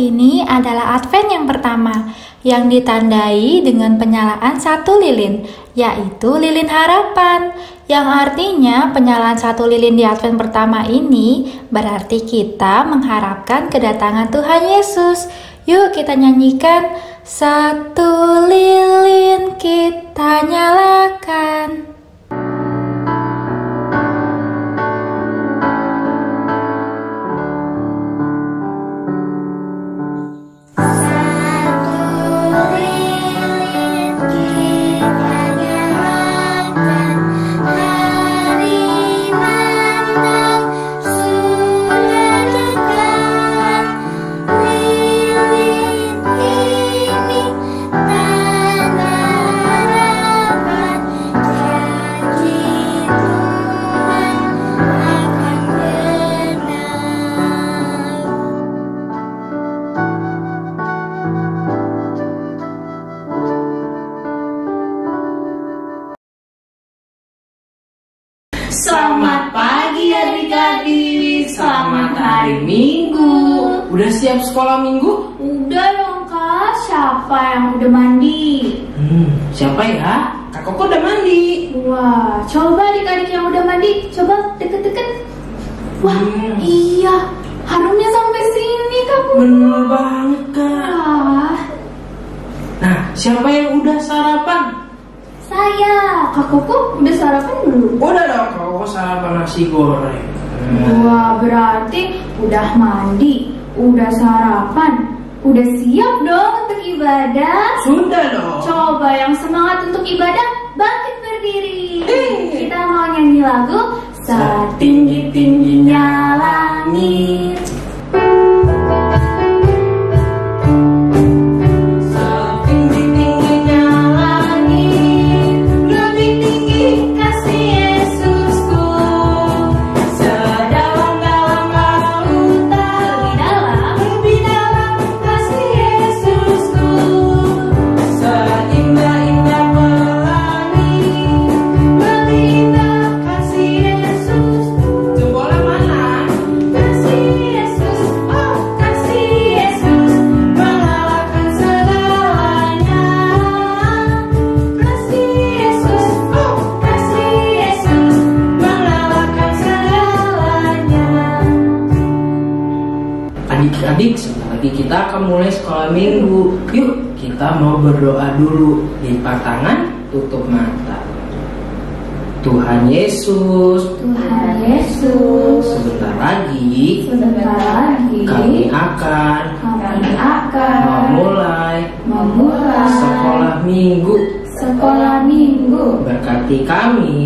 ini adalah Advent yang pertama, yang ditandai dengan penyalaan satu lilin, yaitu lilin harapan. Yang artinya penyalaan satu lilin di Advent pertama ini berarti kita mengharapkan kedatangan Tuhan Yesus. Yuk kita nyanyikan, satu lilin kita nyalakan. Selamat pagi adik-adik, selamat hari Minggu. Udah siap sekolah Minggu? Udah dong Kak, siapa yang udah mandi? Siapa ya? Kak Koko udah mandi. Wah, coba adik-adik yang udah mandi, coba deket-deket. Wah, iya, harumnya sampai sini Kak. Bener banget Kak. Wah. Nah, siapa yang udah sarapan? Saya, Kak Koko udah sarapan belum? Udah dong, Kak Koko sarapan nasi goreng. Wah, berarti udah mandi, udah sarapan, udah siap dong untuk ibadah? Sudah dong. Coba yang semangat untuk ibadah, bangkit berdiri. Kita mau nyanyi lagu Setinggi-tingginya Langit. Adik-adik, sebentar lagi kita akan mulai sekolah Minggu. Yuk, kita mau berdoa dulu. Lipat tangan, tutup mata. Tuhan Yesus, sebentar lagi kami akan memulai sekolah Minggu. Berkati kami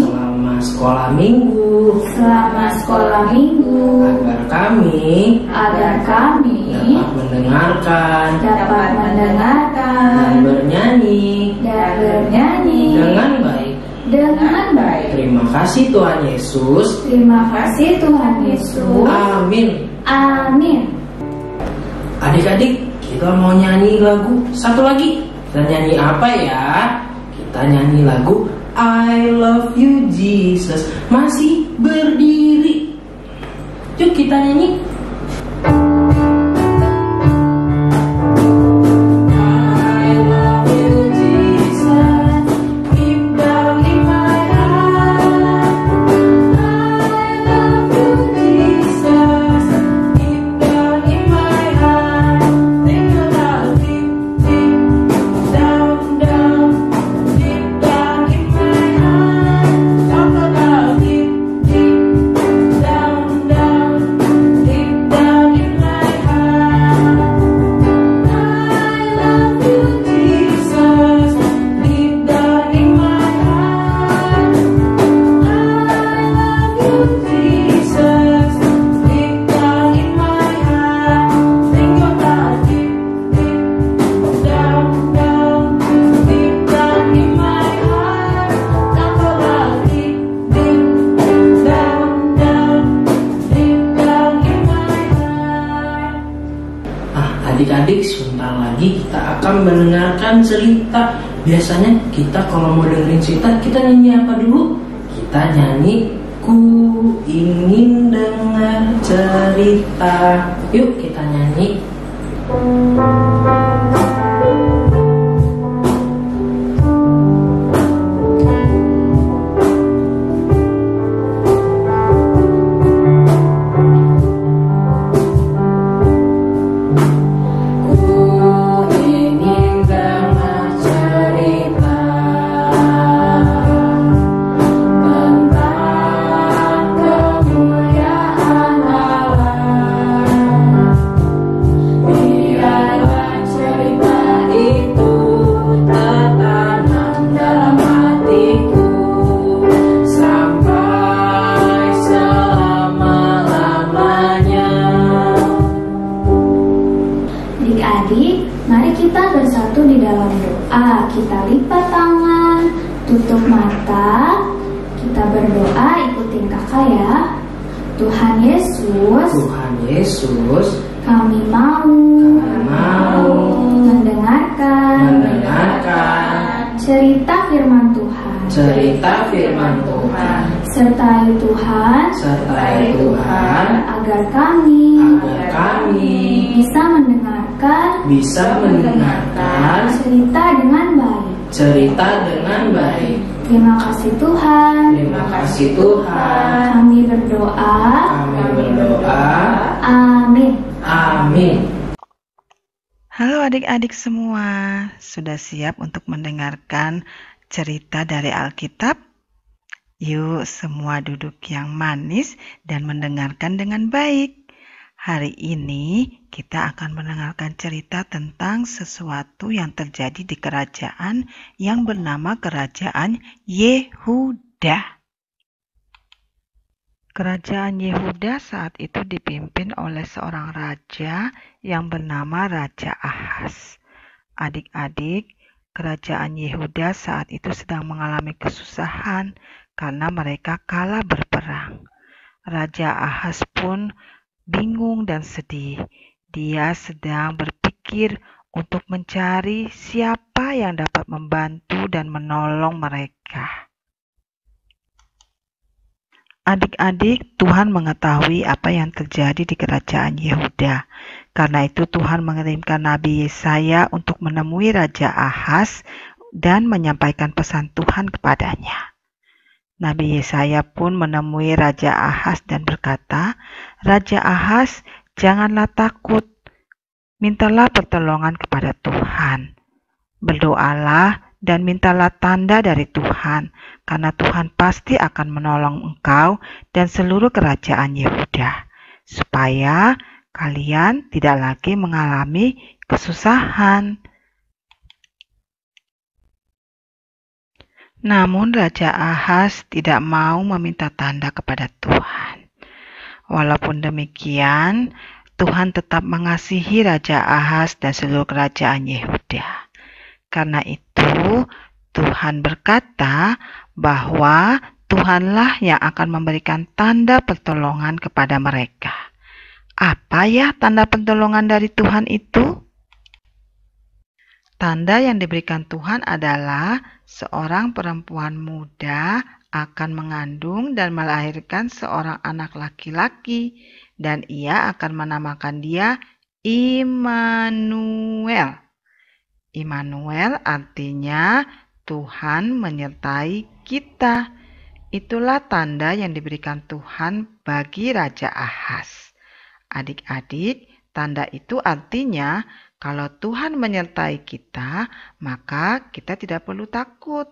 selama sekolah Minggu, agar kami dapat mendengarkan dan bernyanyi dengan baik. Terima kasih Tuhan Yesus. Amin. Adik-adik, kita mau nyanyi lagu satu lagi. Kita nyanyi apa ya? Kita nyanyi lagu I Love You Jesus. Masih berdiri. Yuk kita nyanyi. Adik-adik, sebentar lagi kita akan mendengarkan cerita. Biasanya kita kalau mau dengerin cerita, kita nyanyi apa dulu? Kita nyanyi Ku ingin dengar cerita. Yuk kita nyanyi. Adik-adik, mari kita bersatu di dalam doa. Kita lipat tangan, tutup mata, kita berdoa, ikutin kakak ya. Tuhan Yesus, kami mau mendengarkan cerita firman Tuhan. Sertai Tuhan agar kami bisa mendengarkan cerita dengan baik. Terima kasih Tuhan. Kami berdoa. Amin. Halo adik-adik semua, sudah siap untuk mendengarkan cerita dari Alkitab? Yuk semua duduk yang manis dan mendengarkan dengan baik. Hari ini kita akan mendengarkan cerita tentang sesuatu yang terjadi di kerajaan yang bernama Kerajaan Yehuda. Kerajaan Yehuda saat itu dipimpin oleh seorang raja yang bernama Raja Ahas. Adik-adik, kerajaan Yehuda saat itu sedang mengalami kesusahan karena mereka kalah berperang. Raja Ahas pun bingung dan sedih. Dia sedang berpikir untuk mencari siapa yang dapat membantu dan menolong mereka. Adik-adik, Tuhan mengetahui apa yang terjadi di kerajaan Yehuda. Karena itu Tuhan mengirimkan Nabi Yesaya untuk menemui Raja Ahas dan menyampaikan pesan Tuhan kepadanya. Nabi Yesaya pun menemui Raja Ahas dan berkata, "Raja Ahas, janganlah takut. Mintalah pertolongan kepada Tuhan. Berdoalah dan mintalah tanda dari Tuhan, karena Tuhan pasti akan menolong engkau dan seluruh kerajaan Yehuda, supaya kalian tidak lagi mengalami kesusahan." Namun Raja Ahas tidak mau meminta tanda kepada Tuhan. Walaupun demikian, Tuhan tetap mengasihi Raja Ahas dan seluruh kerajaan Yehuda. Karena itu, Tuhan berkata bahwa Tuhanlah yang akan memberikan tanda pertolongan kepada mereka. Apa ya tanda pertolongan dari Tuhan itu? Tanda yang diberikan Tuhan adalah seorang perempuan muda akan mengandung dan melahirkan seorang anak laki-laki, dan ia akan menamakan dia Immanuel. Immanuel artinya Tuhan menyertai kita. Itulah tanda yang diberikan Tuhan bagi Raja Ahas. Adik-adik, tanda itu artinya kalau Tuhan menyertai kita, maka kita tidak perlu takut.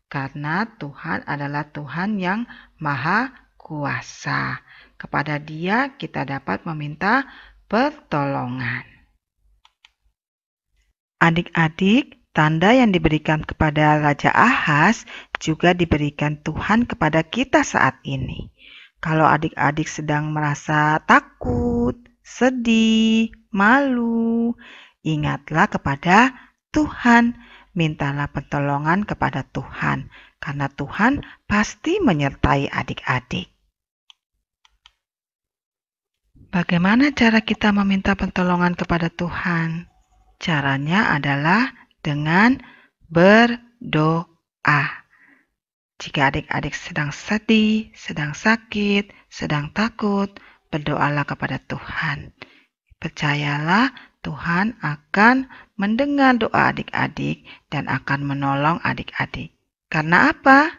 Karena Tuhan adalah Tuhan yang Maha Kuasa. Kepada Dia kita dapat meminta pertolongan. Adik-adik, tanda yang diberikan kepada Raja Ahas juga diberikan Tuhan kepada kita saat ini. Kalau adik-adik sedang merasa takut, sedih, malu, ingatlah kepada Tuhan. Mintalah pertolongan kepada Tuhan, karena Tuhan pasti menyertai adik-adik. Bagaimana cara kita meminta pertolongan kepada Tuhan? Caranya adalah dengan berdoa. Jika adik-adik sedang sedih, sedang sakit, sedang takut, berdoalah kepada Tuhan. Percayalah, Tuhan akan mendengar doa adik-adik dan akan menolong adik-adik. Karena apa?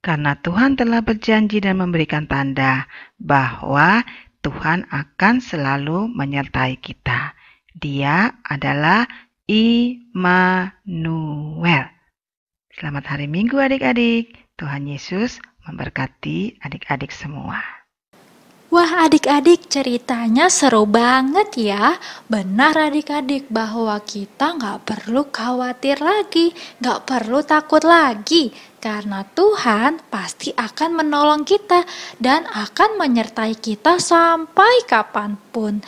Karena Tuhan telah berjanji dan memberikan tanda bahwa Tuhan akan selalu menyertai kita. Dia adalah Immanuel. Selamat hari Minggu adik-adik. Tuhan Yesus memberkati adik-adik semua. Wah adik-adik, ceritanya seru banget ya. Benar adik-adik bahwa kita nggak perlu khawatir lagi, nggak perlu takut lagi. Karena Tuhan pasti akan menolong kita dan akan menyertai kita sampai kapanpun.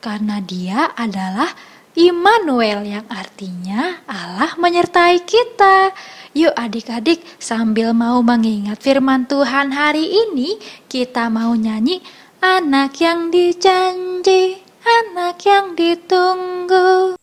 Karena Dia adalah Immanuel yang artinya Allah menyertai kita. Yuk adik-adik, sambil mau mengingat firman Tuhan hari ini, kita mau nyanyi anak yang dijanji, anak yang ditunggu.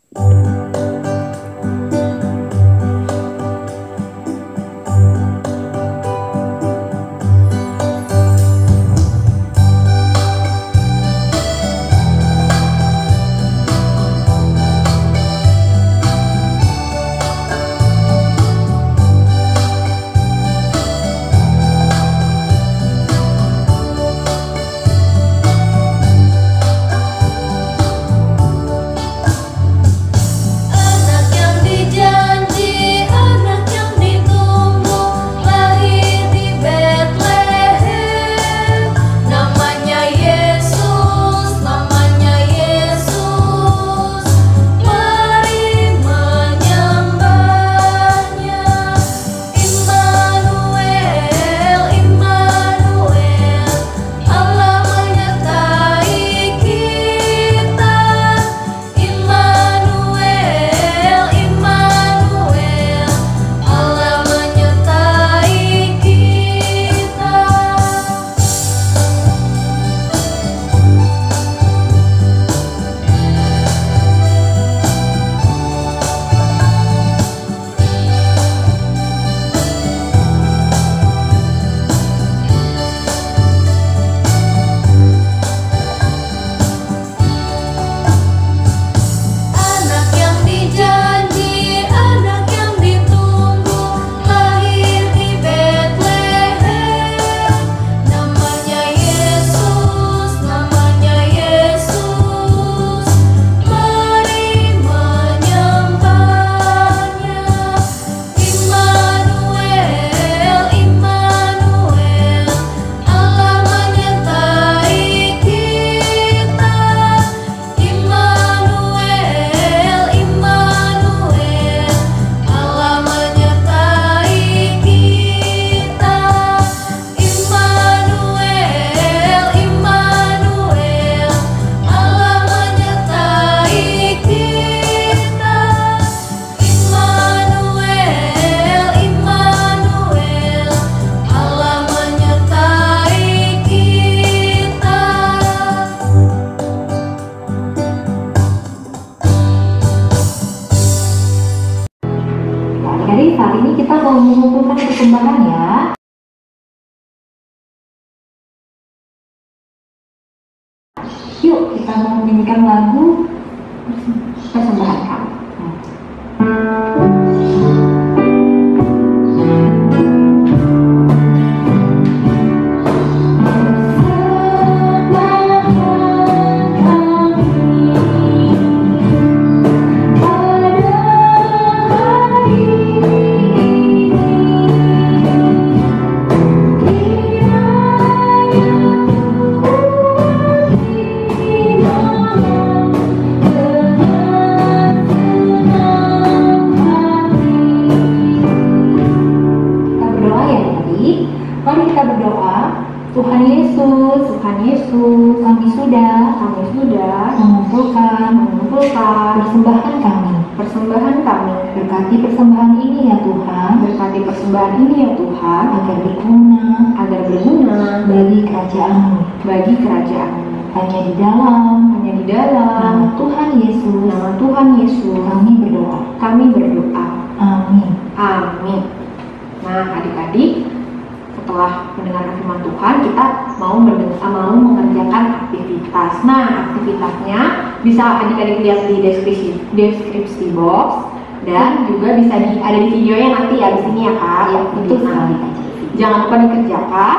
Jadi hari ini kita mau mengumpulkan persembahan ya. Yuk kita mau menyanyikan lagu persembahan kami. Mari kita berdoa. Tuhan Yesus, kami sudah mengumpulkan persembahan kami. Berkati persembahan ini ya Tuhan, agar berguna bagi kerajaan-Mu. Hanya di dalam nama Tuhan Yesus, kami berdoa. Amin. Nah, adik-adik, setelah mendengarkan firman Tuhan, kita mau mengerjakan aktivitas. Nah, aktivitasnya bisa adik-adik lihat di deskripsi box dan juga bisa ada di videonya nanti ya di sini ya Kak. Iya, betul sekali. Jangan lupa dikerjakan,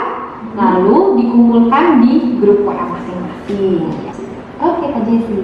lalu dikumpulkan di grup WA masing-masing. Oke, Kak Jessi.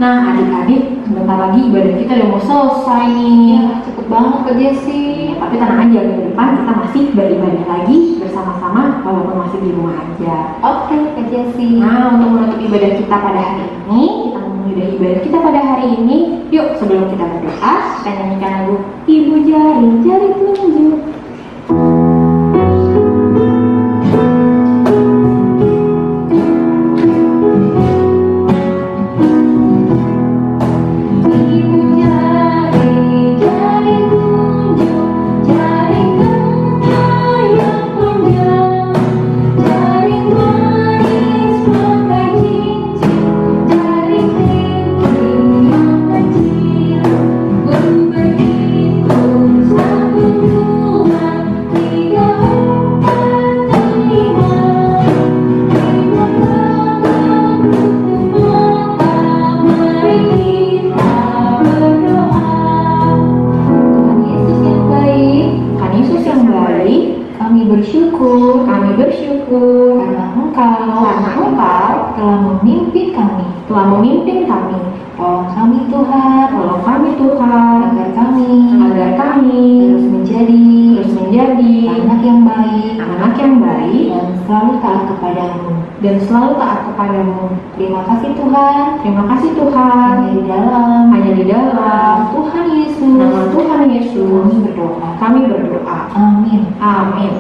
Nah, adik-adik, sebentar lagi ibadah kita udah mau selesai nih. Ya, cepet banget Kak Jessi. Tapi tenang aja, minggu depan kita masih beribadah lagi bersama-sama walaupun masih di rumah aja. Oke, Kak Jessi. Nah, untuk menutup ibadah kita pada hari ini, kita menyudahi ibadah kita pada hari ini. Yuk, sebelum kita berdoa, kita nyanyikan lagu Ibu Jari, Jari Telunjuk. Kami bersyukur karena Engkau telah memimpin kami. Tolong kami Tuhan, agar kami terus menjadi anak yang baik dan selalu taat kepadamu. Terima kasih Tuhan. Hanya di dalam Tuhan Yesus kami berdoa. Amin.